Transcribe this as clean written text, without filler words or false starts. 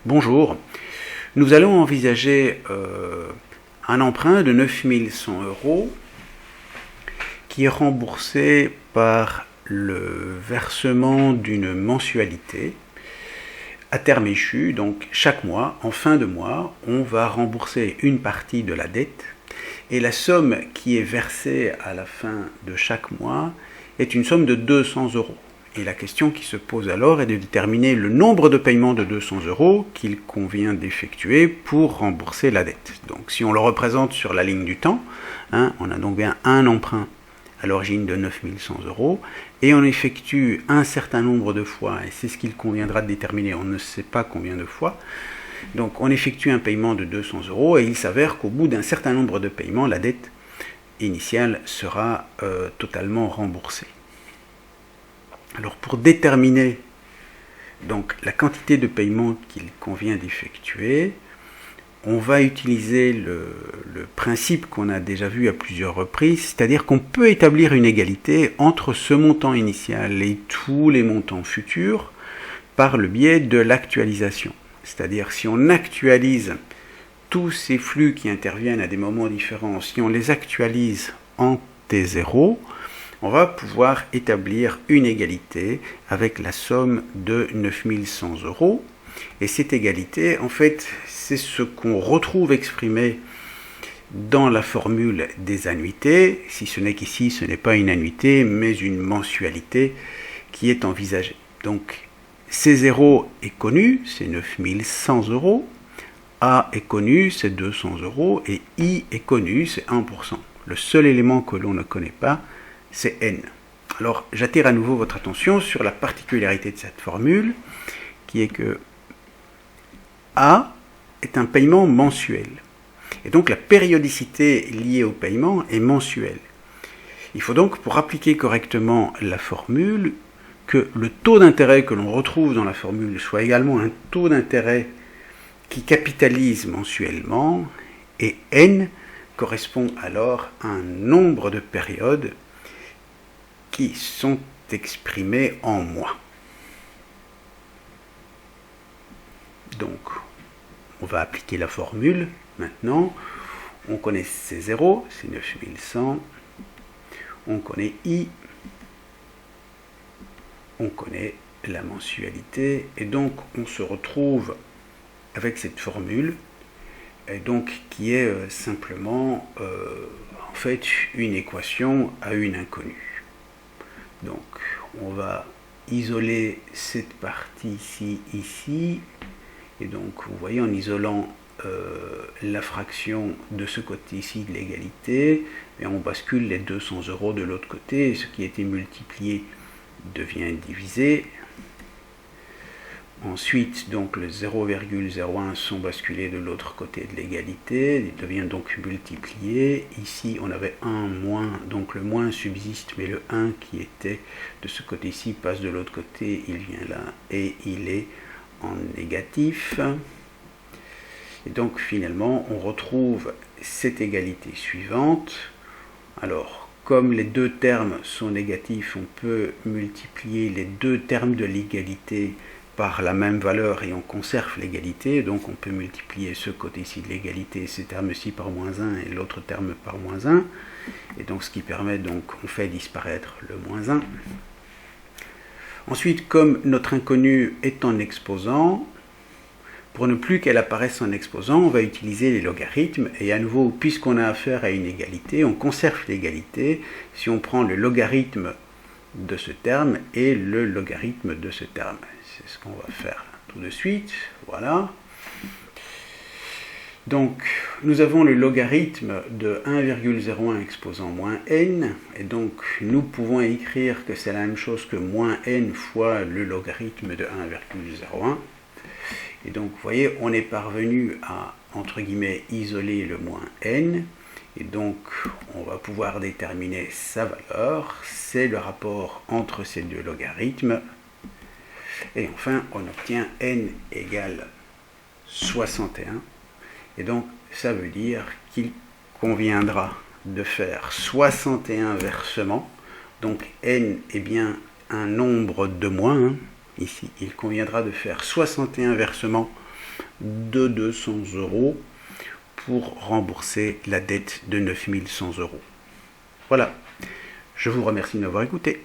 Bonjour, nous allons envisager un emprunt de 9100 € qui est remboursé par le versement d'une mensualité à terme échu. Donc chaque mois, en fin de mois, on va rembourser une partie de la dette et la somme qui est versée à la fin de chaque mois est une somme de 200 €. Et la question qui se pose alors est de déterminer le nombre de paiements de 200 € qu'il convient d'effectuer pour rembourser la dette. Donc si on le représente sur la ligne du temps, on a donc bien un emprunt à l'origine de 9100 € et on effectue un certain nombre de fois, et c'est ce qu'il conviendra de déterminer, on ne sait pas combien de fois. Donc on effectue un paiement de 200 € et il s'avère qu'au bout d'un certain nombre de paiements, la dette initiale sera totalement remboursée. Alors pour déterminer donc la quantité de paiement qu'il convient d'effectuer, on va utiliser le principe qu'on a déjà vu à plusieurs reprises, c'est-à-dire qu'on peut établir une égalité entre ce montant initial et tous les montants futurs par le biais de l'actualisation. C'est-à-dire si on actualise tous ces flux qui interviennent à des moments différents, si on les actualise en T0, on va pouvoir établir une égalité avec la somme de 9100 €. Et cette égalité, en fait, c'est ce qu'on retrouve exprimé dans la formule des annuités, si ce n'est qu'ici, ce n'est pas une annuité, mais une mensualité qui est envisagée. Donc, C0 est connu, c'est 9100 €, A est connu, c'est 200 € et I est connu, c'est 1%. Le seul élément que l'on ne connaît pas, c'est N. Alors, j'attire à nouveau votre attention sur la particularité de cette formule, qui est que A est un paiement mensuel. Et donc, la périodicité liée au paiement est mensuelle. Il faut donc, pour appliquer correctement la formule, que le taux d'intérêt que l'on retrouve dans la formule soit également un taux d'intérêt qui capitalise mensuellement, et N correspond alors à un nombre de périodes qui sont exprimés en mois. Donc, on va appliquer la formule maintenant. On connaît C0, c'est 9100. On connaît I. On connaît la mensualité. Et donc, on se retrouve avec cette formule, et donc, qui est simplement, en fait, une équation à une inconnue. Donc, on va isoler cette partie-ci, ici. Et donc, vous voyez, en isolant la fraction de ce côté-ci de l'égalité, on bascule les 200 € de l'autre côté. Et ce qui a été multiplié devient divisé. Ensuite, donc, le 0,01 sont basculés de l'autre côté de l'égalité, il devient donc multiplié. Ici, on avait 1 moins, donc le moins subsiste, mais le 1 qui était de ce côté-ci passe de l'autre côté, il vient là, et il est en négatif. Et donc, finalement, on retrouve cette égalité suivante. Alors, comme les deux termes sont négatifs, on peut multiplier les deux termes de l'égalité par la même valeur et on conserve l'égalité, donc on peut multiplier ce côté-ci de l'égalité, ces termes-ci par moins 1 et l'autre terme par moins 1, et donc ce qui permet, donc on fait disparaître le moins 1. Ensuite, comme notre inconnue est en exposant, pour ne plus qu'elle apparaisse en exposant, on va utiliser les logarithmes, et à nouveau, puisqu'on a affaire à une égalité, on conserve l'égalité si on prend le logarithme de ce terme et le logarithme de ce terme. C'est ce qu'on va faire tout de suite. Voilà. Donc, nous avons le logarithme de 1,01 exposant moins n, et donc nous pouvons écrire que c'est la même chose que moins n fois le logarithme de 1,01. Et donc, vous voyez, on est parvenu à, entre guillemets, isoler le moins n, et donc on va pouvoir déterminer sa valeur, c'est le rapport entre ces deux logarithmes. Et enfin, on obtient n égale 61. Et donc, ça veut dire qu'il conviendra de faire 61 versements. Donc, n est bien un nombre de moins. Ici, il conviendra de faire 61 versements de 200 euros pour rembourser la dette de 9100 euros. Voilà, je vous remercie de m'avoir écouté.